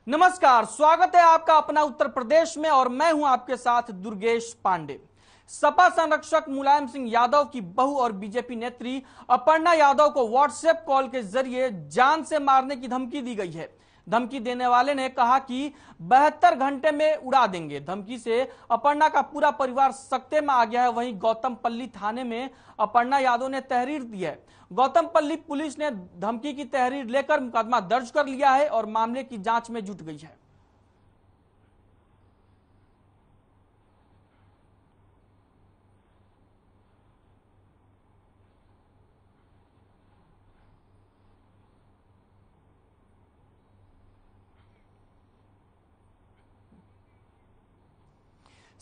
नमस्कार, स्वागत है आपका अपना उत्तर प्रदेश में और मैं हूं आपके साथ दुर्गेश पांडे। सपा संरक्षक मुलायम सिंह यादव की बहू और बीजेपी नेत्री अपर्णा यादव को व्हाट्सएप कॉल के जरिए जान से मारने की धमकी दी गई है। धमकी देने वाले ने कहा कि 72 घंटे में उड़ा देंगे। धमकी से अपर्णा का पूरा परिवार सकते में आ गया है। वहीं गौतमपल्ली थाने में अपर्णा यादव ने तहरीर दी है। गौतमपल्ली पुलिस ने धमकी की तहरीर लेकर मुकदमा दर्ज कर लिया है और मामले की जांच में जुट गई है।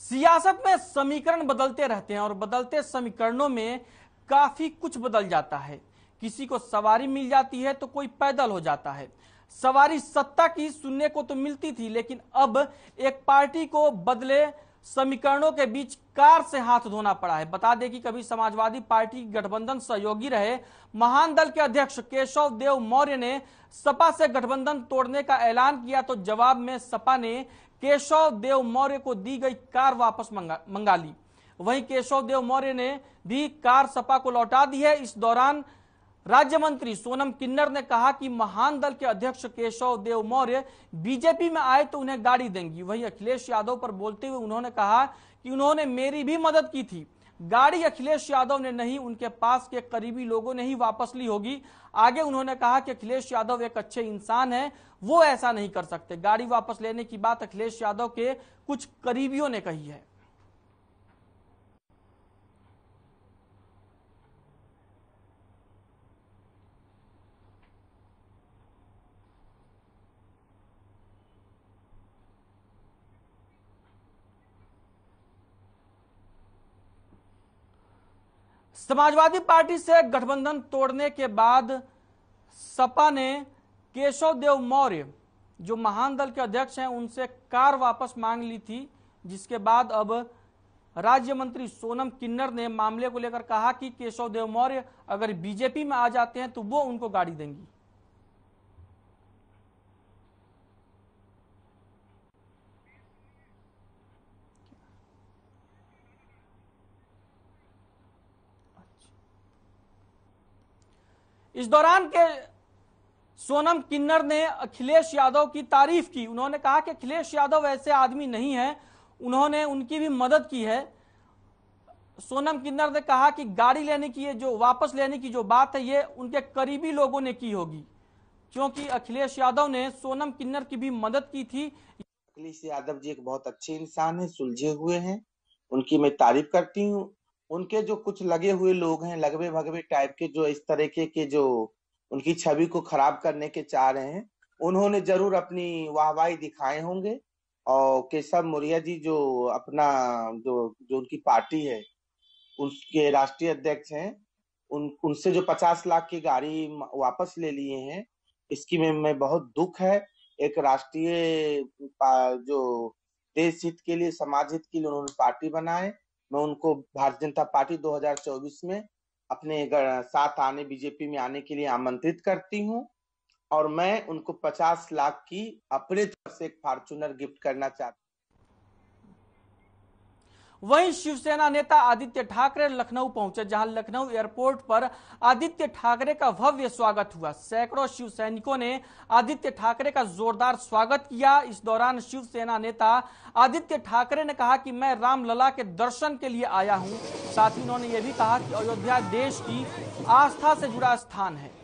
सियासत में समीकरण बदलते रहते हैं और बदलते समीकरणों में काफी कुछ बदल जाता है। किसी को सवारी मिल जाती है तो कोई पैदल हो जाता है। सवारी सत्ता की सुनने को तो मिलती थी, लेकिन अब एक पार्टी को बदले समीकरणों के बीच कार से हाथ धोना पड़ा है। बता दें कि कभी समाजवादी पार्टी गठबंधन सहयोगी रहे महान दल के अध्यक्ष केशव देव मौर्य ने सपा से गठबंधन तोड़ने का ऐलान किया, तो जवाब में सपा ने केशव देव मौर्य को दी गई कार वापस मंगा ली। वहीं केशव देव मौर्य ने भी कार सपा को लौटा दी है। इस दौरान राज्य मंत्री सोनम किन्नर ने कहा कि महान दल के अध्यक्ष केशव देव मौर्य बीजेपी में आए तो उन्हें गाड़ी देंगी। वहीं अखिलेश यादव पर बोलते हुए उन्होंने कहा कि उन्होंने मेरी भी मदद की थी। गाड़ी अखिलेश यादव ने नहीं, उनके पास के करीबी लोगों ने ही वापस ली होगी। आगे उन्होंने कहा कि अखिलेश यादव एक अच्छे इंसान हैं, वो ऐसा नहीं कर सकते। गाड़ी वापस लेने की बात अखिलेश यादव के कुछ करीबियों ने कही है। समाजवादी पार्टी से गठबंधन तोड़ने के बाद सपा ने केशव देव मौर्य जो महान दल के अध्यक्ष हैं उनसे कार वापस मांग ली थी, जिसके बाद अब राज्य मंत्री सोनम किन्नर ने मामले को लेकर कहा कि केशव देव मौर्य अगर बीजेपी में आ जाते हैं तो वो उनको गाड़ी देंगी। इस दौरान के सोनम किन्नर ने अखिलेश यादव की तारीफ की। उन्होंने कहा कि अखिलेश यादव ऐसे आदमी नहीं है, उन्होंने उनकी भी मदद की है। सोनम किन्नर ने कहा कि गाड़ी लेने की जो वापस लेने की जो बात है ये उनके करीबी लोगों ने की होगी, क्योंकि अखिलेश यादव ने सोनम किन्नर की भी मदद की थी। अखिलेश यादव जी एक बहुत अच्छे इंसान हैं, सुलझे हुए हैं, उनकी मैं तारीफ करती हूँ। उनके जो कुछ लगे हुए लोग हैं, लगवे भगवे टाइप के, जो इस तरीके के जो उनकी छवि को खराब करने के चाह रहे हैं, उन्होंने जरूर अपनी वाहवाही दिखाए होंगे। और केशव मौर्य जी जो अपना जो जो उनकी पार्टी है उसके राष्ट्रीय अध्यक्ष हैं, उनसे जो 50 लाख की गाड़ी वापस ले लिए हैं, इसकी में बहुत दुख है। एक राष्ट्रीय जो देश हित के लिए, समाज हित के लिए उन्होंने पार्टी बनाए। मैं उनको भारतीय जनता पार्टी 2024 में अपने साथ आने, बीजेपी में आने के लिए आमंत्रित करती हूँ और मैं उनको 50 लाख की अपने तरफ से एक फॉर्च्यूनर गिफ्ट करना चाहता हूँ। वहीं शिवसेना नेता आदित्य ठाकरे लखनऊ पहुंचे, जहां लखनऊ एयरपोर्ट पर आदित्य ठाकरे का भव्य स्वागत हुआ। सैकड़ों शिव सैनिकों ने आदित्य ठाकरे का जोरदार स्वागत किया। इस दौरान शिवसेना नेता आदित्य ठाकरे ने कहा कि मैं रामलला के दर्शन के लिए आया हूं। साथ ही उन्होंने ये भी कहा कि अयोध्या देश की आस्था से जुड़ा स्थान है।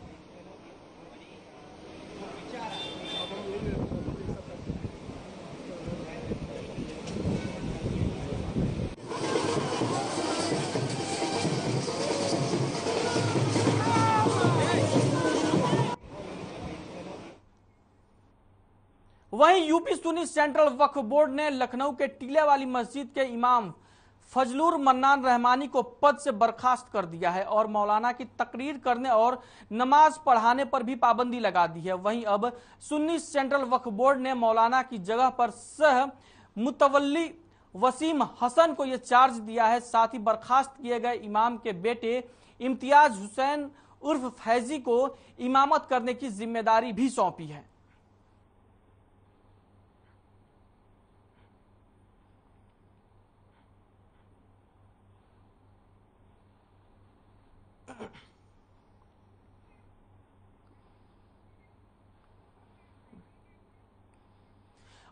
वहीं यूपी सुन्नी सेंट्रल वक्फ बोर्ड ने लखनऊ के टीले वाली मस्जिद के इमाम फजलुर मन्नान रहमानी को पद से बर्खास्त कर दिया है और मौलाना की तकरीर करने और नमाज पढ़ाने पर भी पाबंदी लगा दी है। वहीं अब सुन्नी सेंट्रल वक्फ बोर्ड ने मौलाना की जगह पर सह मुतवल्ली वसीम हसन को यह चार्ज दिया है। साथ ही बर्खास्त किए गए इमाम के बेटे इम्तियाज हुसैन उर्फ फैजी को इमामत करने की जिम्मेदारी भी सौंपी है।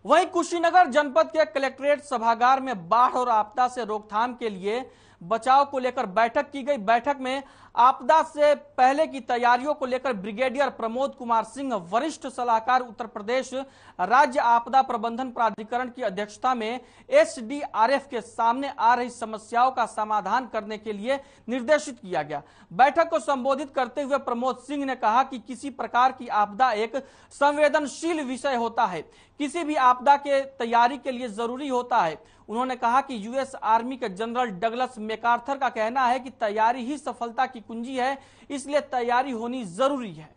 वहीं कुशीनगर जनपद के कलेक्ट्रेट सभागार में बाढ़ और आपदा से रोकथाम के लिए बचाव को लेकर बैठक की गई। बैठक में आपदा से पहले की तैयारियों को लेकर ब्रिगेडियर प्रमोद कुमार सिंह, वरिष्ठ सलाहकार उत्तर प्रदेश राज्य आपदा प्रबंधन प्राधिकरण की अध्यक्षता में एसडीआरएफ के सामने आ रही समस्याओं का समाधान करने के लिए निर्देशित किया गया। बैठक को संबोधित करते हुए प्रमोद सिंह ने कहा कि किसी प्रकार की आपदा एक संवेदनशील विषय होता है, किसी भी आपदा के तैयारी के लिए जरूरी होता है। उन्होंने कहा कि यूएस आर्मी के जनरल डगलस मैकार्थर का कहना है कि तैयारी ही सफलता की कुंजी है, इसलिए तैयारी होनी जरूरी है।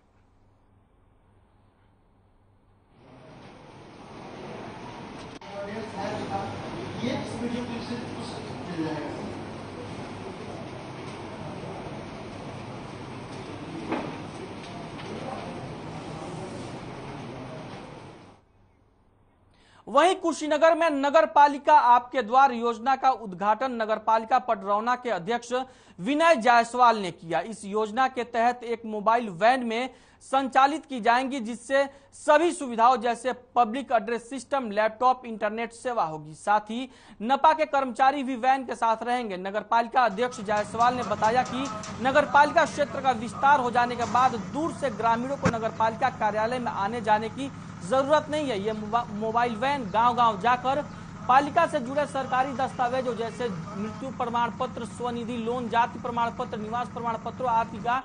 वहीं कुशीनगर में नगर पालिका आपके द्वार योजना का उद्घाटन नगर पालिका पडरौना के अध्यक्ष विनय जायसवाल ने किया। इस योजना के तहत एक मोबाइल वैन में संचालित की जाएंगी, जिससे सभी सुविधाओं जैसे public address system, laptop, internet सेवा होगी। साथ ही नपा के कर्मचारी भी वैन के साथ रहेंगे। नगर पालिका अध्यक्ष जायसवाल ने बताया कि नगर पालिका क्षेत्र का विस्तार हो जाने के बाद दूर से ग्रामीणों को नगर पालिका कार्यालय में आने जाने की जरूरत नहीं है। ये मोबाइल वैन गांव-गांव जाकर पालिका से जुड़े सरकारी दस्तावेजों जैसे मृत्यु प्रमाण पत्र, स्वनिधि लोन, जाति प्रमाण पत्र, निवास प्रमाण पत्र आदि का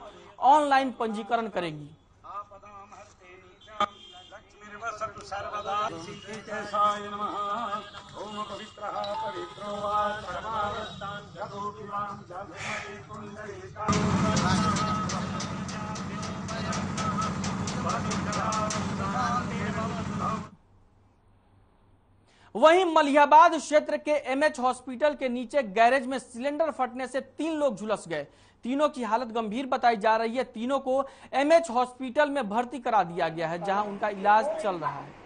ऑनलाइन पंजीकरण करेगी। वहीं मलिहाबाद क्षेत्र के एमएच हॉस्पिटल के नीचे गैरेज में सिलेंडर फटने से 3 लोग झुलस गए। तीनों की हालत गंभीर बताई जा रही है। तीनों को एमएच हॉस्पिटल में भर्ती करा दिया गया है, जहां उनका इलाज चल रहा है।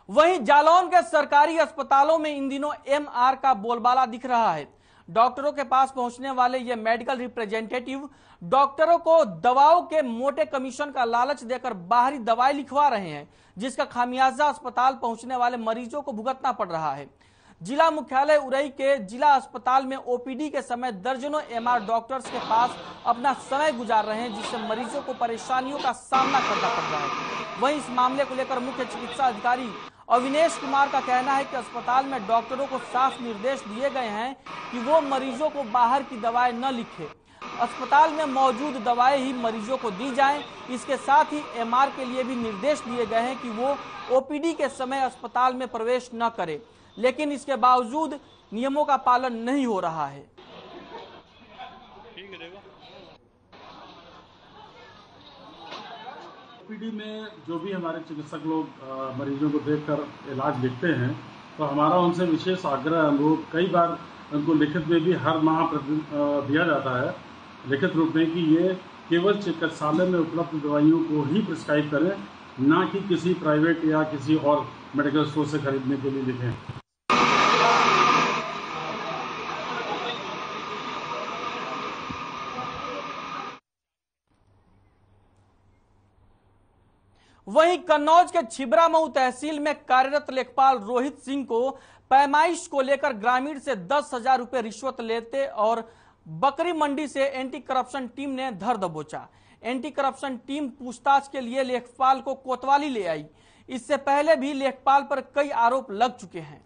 वहीं जालौन के सरकारी अस्पतालों में इन दिनों एमआर का बोलबाला दिख रहा है। डॉक्टरों के पास पहुंचने वाले ये मेडिकल रिप्रेजेंटेटिव डॉक्टरों को दवाओं के मोटे कमीशन का लालच देकर बाहरी दवाई लिखवा रहे हैं, जिसका खामियाजा अस्पताल पहुंचने वाले मरीजों को भुगतना पड़ रहा है। जिला मुख्यालय उरई के जिला अस्पताल में ओपीडी के समय दर्जनों एमआर डॉक्टर्स के पास अपना समय गुजार रहे हैं, जिससे मरीजों को परेशानियों का सामना करना पड़ रहा है। वहीं इस मामले को लेकर मुख्य चिकित्सा अधिकारी अविनेश कुमार का कहना है कि अस्पताल में डॉक्टरों को साफ निर्देश दिए गए हैं कि वो मरीजों को बाहर की दवाएं न लिखे, अस्पताल में मौजूद दवाएं ही मरीजों को दी जाएं। इसके साथ ही एमआर के लिए भी निर्देश दिए गए हैं कि वो ओपीडी के समय अस्पताल में प्रवेश न करे, लेकिन इसके बावजूद नियमों का पालन नहीं हो रहा है। ओपीडी में जो भी हमारे चिकित्सक लोग मरीजों को देखकर इलाज लिखते हैं, तो हमारा उनसे विशेष आग्रह, अनुरोध कई बार उनको लिखित में भी हर माह दिया जाता है लिखित रूप में कि ये केवल चिकित्सालय में उपलब्ध दवाइयों को ही प्रिस्क्राइब करें, ना कि किसी प्राइवेट या किसी और मेडिकल स्टोर से खरीदने के लिए लिखें। वहीं कन्नौज के छिबरामऊ तहसील में कार्यरत लेखपाल रोहित सिंह को पैमाइश को लेकर ग्रामीण से 10,000 रुपए रिश्वत लेते और बकरी मंडी से एंटी करप्शन टीम ने धर दबोचा। एंटी करप्शन टीम पूछताछ के लिए लेखपाल को कोतवाली ले आई। इससे पहले भी लेखपाल पर कई आरोप लग चुके हैं।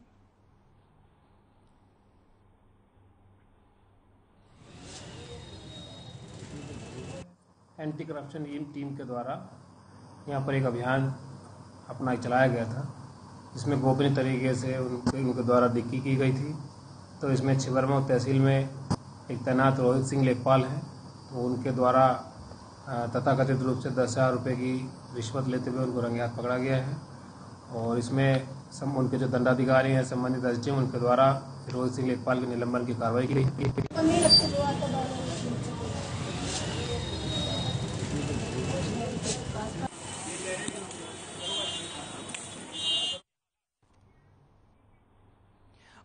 एंटी करप्शन टीम के द्वारा यहाँ पर एक अभियान अपना चलाया गया था, जिसमें गोपनीय तरीके से उनके द्वारा डिक्की की गई थी। तो इसमें छिबरामऊ तहसील में एक तैनात रोहित सिंह लेखपाल हैं, तो उनके द्वारा तथाकथित रूप से 10,000 रुपये की रिश्वत लेते हुए उनको रंगे हाथ पकड़ा गया है। और इसमें उनके जो दंडाधिकारी हैं, संबंधित एसडीएम, उनके द्वारा रोहित सिंह लेखपाल के निलंबन की कार्रवाई की गई।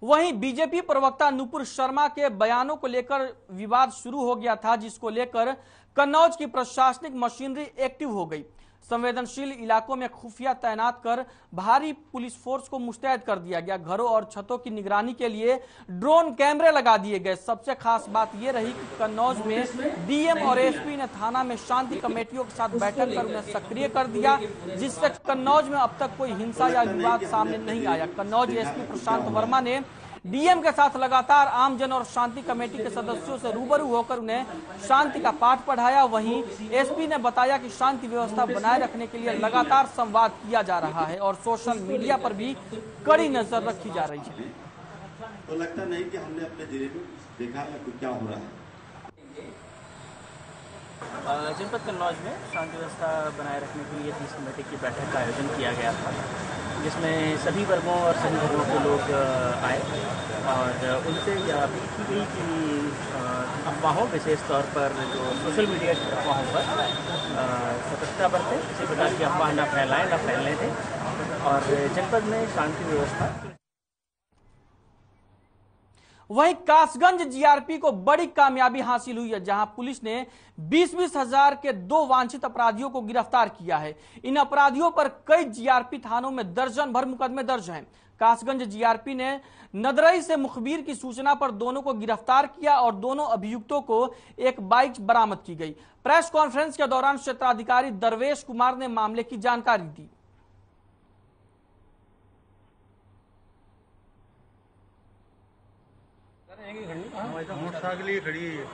वहीं बीजेपी प्रवक्ता नुपुर शर्मा के बयानों को लेकर विवाद शुरू हो गया था, जिसको लेकर कन्नौज की प्रशासनिक मशीनरी एक्टिव हो गई। संवेदनशील इलाकों में खुफिया तैनात कर भारी पुलिस फोर्स को मुस्तैद कर दिया गया। घरों और छतों की निगरानी के लिए ड्रोन कैमरे लगा दिए गए। सबसे खास बात यह रही कि कन्नौज में डीएम और एसपी ने थाना में शांति कमेटियों के साथ बैठक कर उन्हें सक्रिय कर दिया, जिससे कन्नौज में अब तक कोई हिंसा या विवाद सामने नहीं आया। कन्नौज एसपी प्रशांत वर्मा ने डीएम के साथ लगातार आमजन और शांति कमेटी के सदस्यों से रूबरू होकर उन्हें शांति का पाठ पढ़ाया। वहीं एसपी ने बताया कि शांति व्यवस्था बनाए रखने के लिए लगातार संवाद किया जा रहा है और सोशल मीडिया पर भी कड़ी नजर रखी जा रही है। तो लगता नहीं कि हमने अपने जिले में देखा है कुछ क्या हो रहा है। जनपद कन्नौज में शांति व्यवस्था बनाए रखने के लिए 30 कमेटी की बैठक का आयोजन किया गया था, जिसमें सभी वर्गों और सभी धर्मों के लोग आए और उनसे यह अपील की गई कि अफवाहों, विशेष तौर पर जो सोशल मीडिया की अफवाहों पर सतर्कता बरतें, किसी प्रकार की अफवाह न फैलाएं, न फैलने दें और जनपद में शांति व्यवस्था। वहीं कासगंज जीआरपी को बड़ी कामयाबी हासिल हुई है, जहां पुलिस ने 20-20 हजार के 2 वांछित अपराधियों को गिरफ्तार किया है। इन अपराधियों पर कई जीआरपी थानों में दर्जन भर मुकदमे दर्ज हैं। कासगंज जीआरपी ने नदरई से मुखबिर की सूचना पर दोनों को गिरफ्तार किया और दोनों अभियुक्तों को एक बाइक बरामद की गई। प्रेस कॉन्फ्रेंस के दौरान क्षेत्राधिकारी दरवेश कुमार ने मामले की जानकारी दी। मोटरसाइकिल खड़ी है।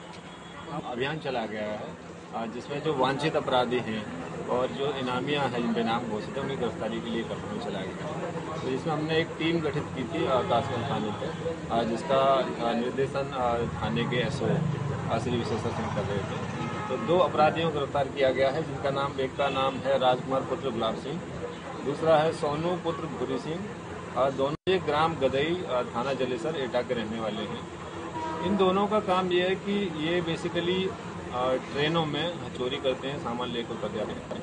अभियान चला गया है जिसमें जो वांछित अपराधी हैं और जो इनामियां हैं, जिन पे नाम घोषित है, उनकी गिरफ्तारी के लिए कर्फ्यू चला गया। तो इसमें हमने एक टीम गठित की थी कासगंज थाने पर, जिसका निर्देशन थाने के एसओ श्री विशेश्वर सिंह कर रहे थे। तो 2 अपराधियों को गिरफ्तार किया गया है, जिनका नाम, एक का नाम है राजकुमार पुत्र गुलाब सिंह, दूसरा है सोनू पुत्र भूरी सिंह। दोनों एक ग्राम गदई थाना जलेसर एटा के रहने वाले हैं। इन दोनों का काम ये है कि ये बेसिकली ट्रेनों में चोरी करते हैं, सामान लेकर कर जाते हैं।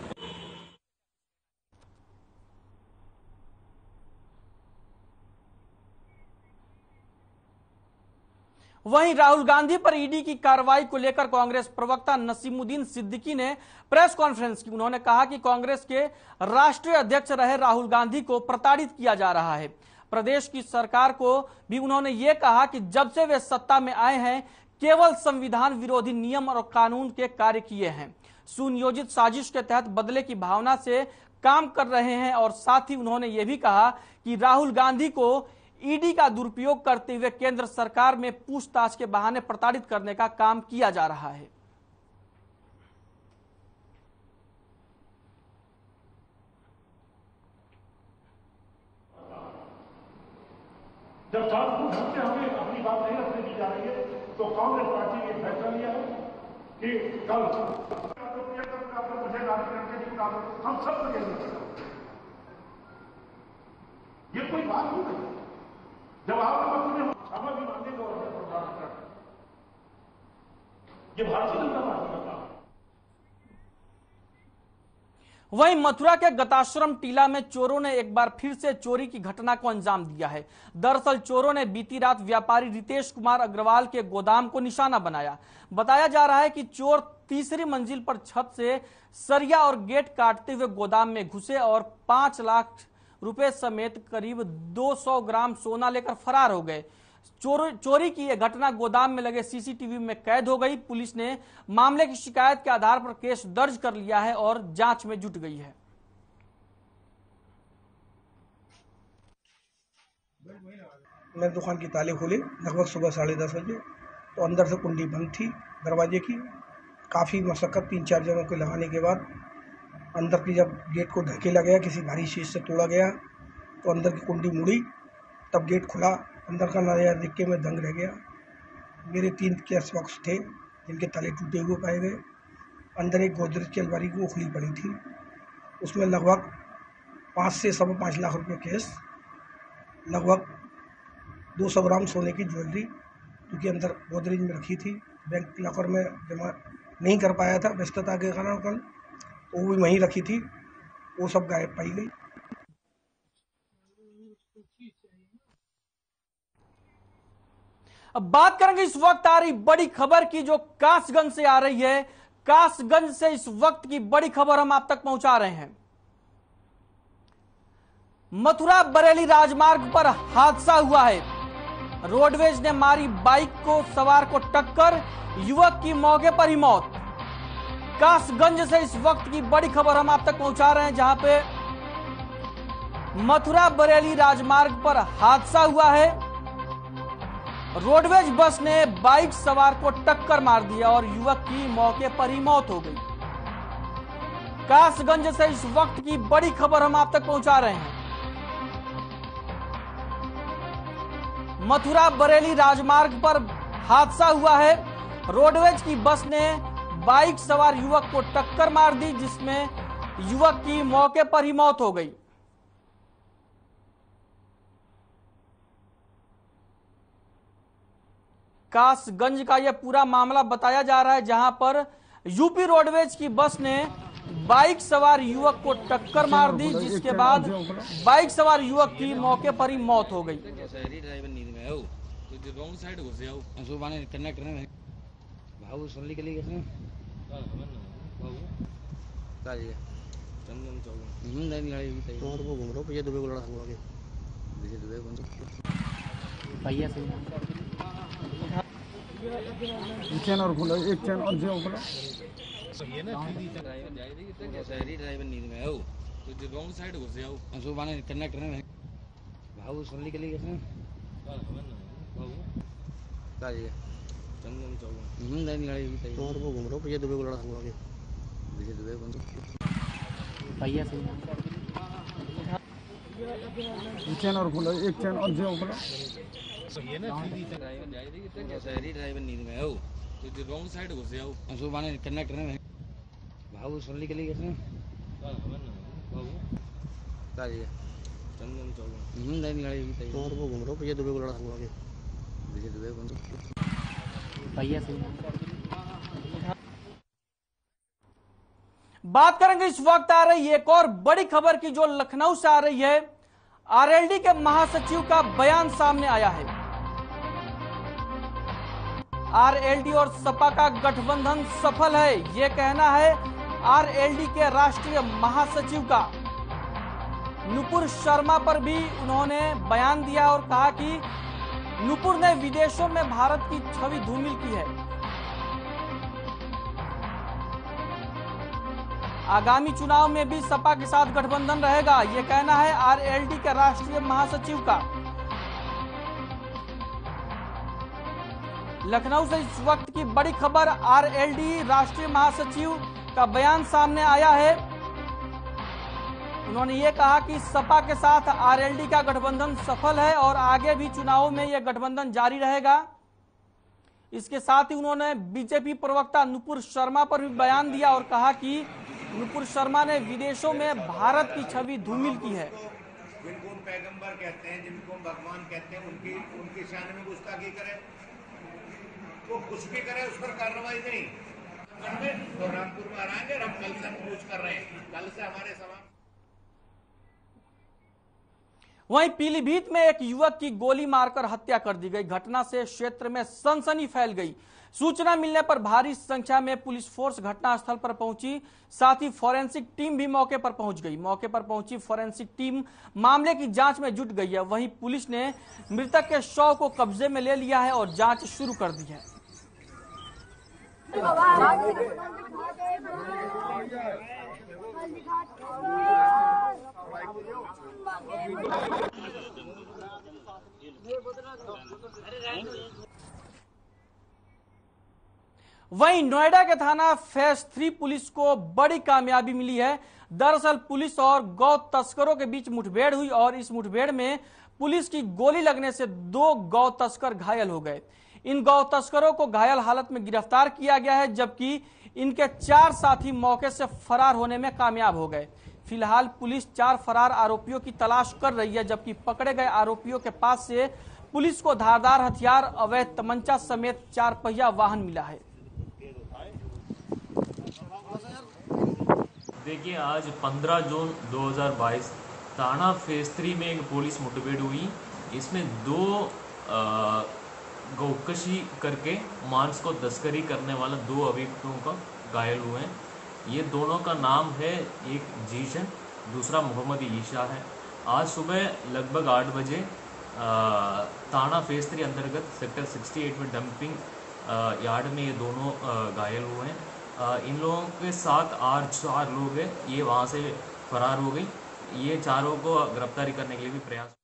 वहीं राहुल गांधी पर ईडी की कार्रवाई को लेकर कांग्रेस प्रवक्ता नसीमुद्दीन सिद्दीकी ने प्रेस कॉन्फ्रेंस की। उन्होंने कहा कि कांग्रेस के राष्ट्रीय अध्यक्ष रहे राहुल गांधी को प्रताड़ित किया जा रहा है। प्रदेश की सरकार को भी उन्होंने ये कहा कि जब से वे सत्ता में आए हैं, केवल संविधान विरोधी नियम और कानून के कार्य किए हैं, सुनियोजित साजिश के तहत बदले की भावना से काम कर रहे हैं। और साथ ही उन्होंने ये भी कहा कि राहुल गांधी को ईडी का दुरुपयोग करते हुए केंद्र सरकार में पूछताछ के बहाने प्रताड़ित करने का काम किया जा रहा है। जब जानबूझ से हमें अपनी बात नहीं रखने दी जा रही है, तो कांग्रेस पार्टी ने फैसला लिया है कि कल मुझे हम सब ये कोई बात नहीं। जब आपने समझ भी मानने को ये भारतीय जनता पार्टी का काम। वहीं मथुरा के गताश्रम टीला में चोरों ने एक बार फिर से चोरी की घटना को अंजाम दिया है। दरअसल चोरों ने बीती रात व्यापारी रितेश कुमार अग्रवाल के गोदाम को निशाना बनाया। बताया जा रहा है कि चोर तीसरी मंजिल पर छत से सरिया और गेट काटते हुए गोदाम में घुसे और 5 लाख रुपए समेत करीब 200 ग्राम सोना लेकर फरार हो गए। चोरी की यह घटना गोदाम में लगे सीसीटीवी में कैद हो गई। पुलिस ने मामले की शिकायत के आधार पर केस दर्ज कर लिया है और जांच में जुट गई है। मैं दुकान की ताले खोले लगभग सुबह 10:30 बजे, तो अंदर से कुंडी बंद थी दरवाजे की। काफ़ी मशक्कत 3-4 जगहों के लगाने के बाद अंदर की जब गेट को ढकेला गया, किसी भारी चीज से तोड़ा गया, तो अंदर की कुंडी मुड़ी, तब गेट खुला। अंदर का नज़ारा देख के मैं दंग रह गया। मेरे 3 कैश बॉक्स थे जिनके ताले टूटे हुए पाए गए। अंदर एक गोदरेज की अलमारी की उखली पड़ी थी, उसमें लगभग 5 से 5.25 लाख रुपए कैश, लगभग 200 ग्राम सोने की ज्वेलरी जो कि अंदर गोदरेज में रखी थी, बैंक लॉकर में जमा नहीं कर पाया था व्यस्तता के कारण कल, तो वो भी वहीं रखी थी, वो सब गायब पाई गई। अब बात करेंगे इस वक्त आ रही बड़ी खबर की जो कासगंज से आ रही है। कासगंज से इस वक्त की बड़ी खबर हम आप तक पहुंचा रहे हैं। मथुरा बरेली राजमार्ग पर हादसा हुआ है। रोडवेज ने मारी बाइक को सवार को टक्कर, युवक की मौके पर ही मौत। कासगंज से इस वक्त की बड़ी खबर हम आप तक पहुंचा रहे हैं, जहां पे मथुरा बरेली राजमार्ग पर हादसा हुआ है। रोडवेज बस ने बाइक सवार को टक्कर मार दिया और युवक की मौके पर ही मौत हो गई। कासगंज से इस वक्त की बड़ी खबर हम आप तक पहुंचा रहे हैं। मथुरा बरेली राजमार्ग पर हादसा हुआ है। रोडवेज की बस ने बाइक सवार युवक को टक्कर मार दी, जिसमें युवक की मौके पर ही मौत हो गई। कासगंज का यह पूरा मामला बताया जा रहा है, जहां पर यूपी रोडवेज की बस ने बाइक सवार युवक को टक्कर मार दी, जिसके बाद बाइक सवार युवक की मौके पर ही मौत हो गई। चैन और खोलो, एक चैन और जो खोलो। ड्राइवर नींद में है वो, तो रॉन्ग साइड घुस जाओ, सुबह कंडक्टर में भाव सुनने के लिए चंदन चौक और वो घूम रहा हूँ, ये दुबई को लड़ा हम लोग दुबई कौन भैया से चैन और खोलो, एक चैन और जो खोलो। ड्राइवर नींद में है वो, तो रॉन्ग साइड घुस जाओ, सुबह कंडक्टर में भाव सुनने के लिए चंदन चौक और वो घूम रहा हूँ, ये दुबई को लड़ा हम लोग दुबई कौन भैया से। बात करेंगे इस वक्त आ रही एक और बड़ी खबर की जो लखनऊ से आ रही है। आरएलडी के महासचिव का बयान सामने आया है। आरएलडी और सपा का गठबंधन सफल है, यह कहना है आरएलडी के राष्ट्रीय महासचिव का। नुपुर शर्मा पर भी उन्होंने बयान दिया और कहा कि नुपुर ने विदेशों में भारत की छवि धूमिल की है। आगामी चुनाव में भी सपा के साथ गठबंधन रहेगा, यह कहना है आरएलडी के राष्ट्रीय महासचिव का। लखनऊ से इस वक्त की बड़ी खबर, आरएलडी राष्ट्रीय महासचिव का बयान सामने आया है। उन्होंने ये कहा कि सपा के साथ आरएलडी का गठबंधन सफल है और आगे भी चुनावों में यह गठबंधन जारी रहेगा। इसके साथ ही उन्होंने बीजेपी प्रवक्ता नुपुर शर्मा पर भी बयान दिया और कहा कि नुपुर शर्मा ने विदेशों में भारत की छवि धूमिल की है। जिनको हम पैगंबर कहते हैं, जिनको हम भगवान कहते हैं, उनकी शान में गुस्ताखी करे, वो कुछ भी करे उस पर कार्रवाई नहीं। तो रामपुर में आएंगे, हम कल से पूछ कर रहे हैं, कल से हमारे सवाल। वहीं पीलीभीत में एक युवक की गोली मारकर हत्या कर दी गई। घटना से क्षेत्र में सनसनी फैल गई। सूचना मिलने पर भारी संख्या में पुलिस फोर्स घटनास्थल पर पहुंची, साथ ही फोरेंसिक टीम भी मौके पर पहुंच गई। मौके पर पहुंची फोरेंसिक टीम मामले की जांच में जुट गई है। वहीं पुलिस ने मृतक के शव को कब्जे में ले लिया है और जांच शुरू कर दी है। वहीं नोएडा के थाना फेज 3 पुलिस को बड़ी कामयाबी मिली है। दरअसल पुलिस और गौ तस्करों के बीच मुठभेड़ हुई और इस मुठभेड़ में पुलिस की गोली लगने से 2 गौ तस्कर घायल हो गए। इन गौ तस्करों को घायल हालत में गिरफ्तार किया गया है, जबकि इनके 4 साथी मौके से फरार होने में कामयाब हो गए। फिलहाल पुलिस 4 फरार आरोपियों की तलाश कर रही है, जबकि पकड़े गए आरोपियों के पास से पुलिस को धारदार हथियार, अवैध तमंचा समेत 4 पहिया वाहन मिला है। देखिए, आज 15 जून 2022 थाना फेज 3 में एक पुलिस मुठभेड़ हुई। इसमें 2 गौकशी करके मांस को तस्करी करने वाला 2 अभियुक्तों का घायल हुए हैं। ये दोनों का नाम है, एक जीशन, दूसरा मोहम्मद ईशा है। आज सुबह लगभग 8 बजे थाना फेज 3 अंतर्गत सेक्टर 68 में डंपिंग यार्ड में ये दोनों घायल हुए हैं। इन लोगों के साथ 4 लोग हैं, ये वहाँ से फरार हो गई। ये चारों को गिरफ्तारी करने के लिए भी प्रयास।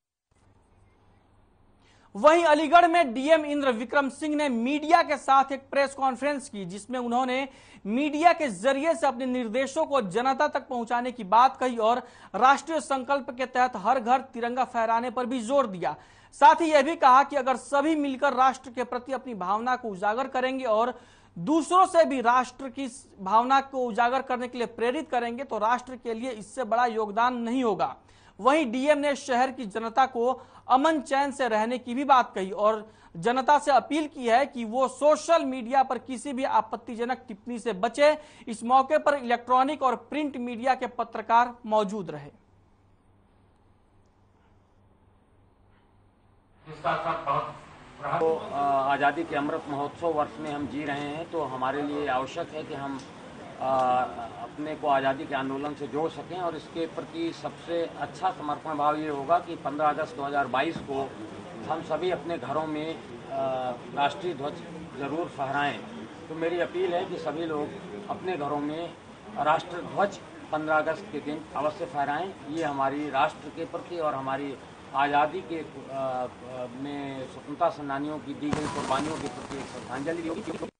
वहीं अलीगढ़ में डीएम इंद्र विक्रम सिंह ने मीडिया के साथ एक प्रेस कॉन्फ्रेंस की, जिसमें उन्होंने मीडिया के जरिए से अपने निर्देशों को जनता तक पहुंचाने की बात कही और राष्ट्रीय संकल्प के तहत हर घर तिरंगा फहराने पर भी जोर दिया। साथ ही यह भी कहा कि अगर सभी मिलकर राष्ट्र के प्रति अपनी भावना को उजागर करेंगे और दूसरों से भी राष्ट्र की भावना को उजागर करने के लिए प्रेरित करेंगे तो राष्ट्र के लिए इससे बड़ा योगदान नहीं होगा। वहीं डीएम ने शहर की जनता को अमन चैन से रहने की भी बात कही और जनता से अपील की है कि वो सोशल मीडिया पर किसी भी आपत्तिजनक टिप्पणी से बचे। इस मौके पर इलेक्ट्रॉनिक और प्रिंट मीडिया के पत्रकार मौजूद रहे। तो आज़ादी के अमृत महोत्सव वर्ष में हम जी रहे हैं, तो हमारे लिए आवश्यक है कि हम अपने को आज़ादी के आंदोलन से जोड़ सकें और इसके प्रति सबसे अच्छा समर्पण भाव ये होगा कि 15 अगस्त 2022 को हम सभी अपने घरों में राष्ट्रीय ध्वज जरूर फहराएं। तो मेरी अपील है कि सभी लोग अपने घरों में राष्ट्र ध्वज 15 अगस्त के दिन अवश्य फहराएं। ये हमारी राष्ट्र के प्रति और हमारी आज़ादी के में स्वतंत्रता सेनानियों की दी गई कुर्बानियों के प्रति एक श्रद्धांजलि होगी।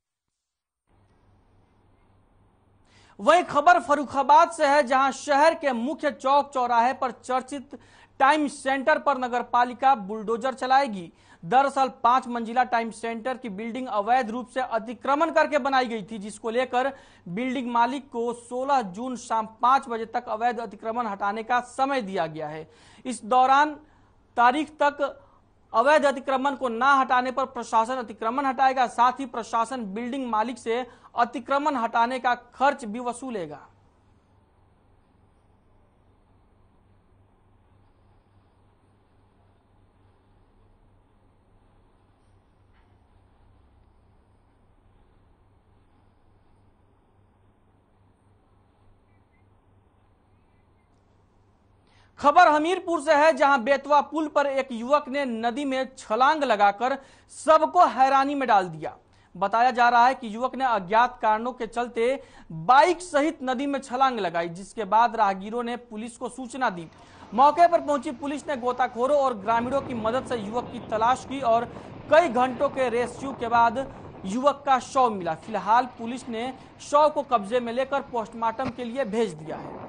वही खबर फर्रुखाबाद से है, जहां शहर के मुख्य चौक चौराहे पर चर्चित टाइम सेंटर पर नगरपालिका बुलडोजर चलाएगी। दरअसल 5 मंजिला टाइम सेंटर की बिल्डिंग अवैध रूप से अतिक्रमण करके बनाई गई थी, जिसको लेकर बिल्डिंग मालिक को 16 जून शाम 5 बजे तक अवैध अतिक्रमण हटाने का समय दिया गया है। इस दौरान तारीख तक अवैध अतिक्रमण को ना हटाने पर प्रशासन अतिक्रमण हटाएगा। साथ ही प्रशासन बिल्डिंग मालिक से अतिक्रमण हटाने का खर्च भी वसूलेगा। खबर हमीरपुर से है, जहां बेतवा पुल पर एक युवक ने नदी में छलांग लगाकर सबको हैरानी में डाल दिया। बताया जा रहा है कि युवक ने अज्ञात कारणों के चलते बाइक सहित नदी में छलांग लगाई, जिसके बाद राहगीरों ने पुलिस को सूचना दी। मौके पर पहुंची पुलिस ने गोताखोरों और ग्रामीणों की मदद से युवक की तलाश की और कई घंटों के रेस्क्यू के बाद युवक का शव मिला। फिलहाल पुलिस ने शव को कब्जे में लेकर पोस्टमार्टम के लिए भेज दिया है।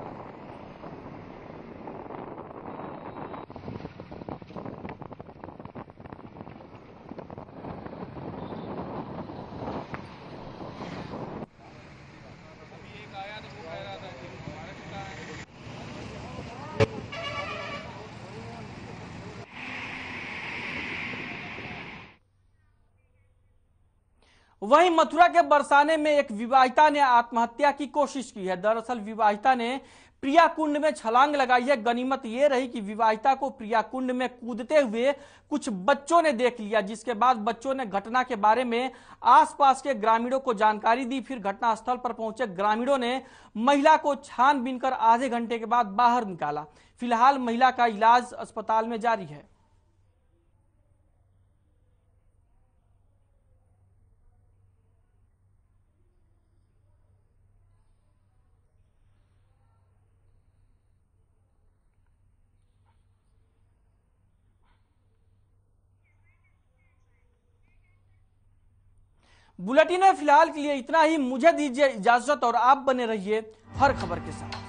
वहीं मथुरा के बरसाने में एक विवाहिता ने आत्महत्या की कोशिश की है। दरअसल विवाहिता ने प्रिया कुंड में छलांग लगाई है। गनीमत ये रही कि विवाहिता को प्रिया कुंड में कूदते हुए कुछ बच्चों ने देख लिया, जिसके बाद बच्चों ने घटना के बारे में आसपास के ग्रामीणों को जानकारी दी। फिर घटनास्थल पर पहुंचे ग्रामीणों ने महिला को छानबीन कर आधे घंटे के बाद बाहर निकाला। फिलहाल महिला का इलाज अस्पताल में जारी है। बुलेटिन में फिलहाल के लिए इतना ही। मुझे दीजिए इजाजत और आप बने रहिए हर खबर के साथ।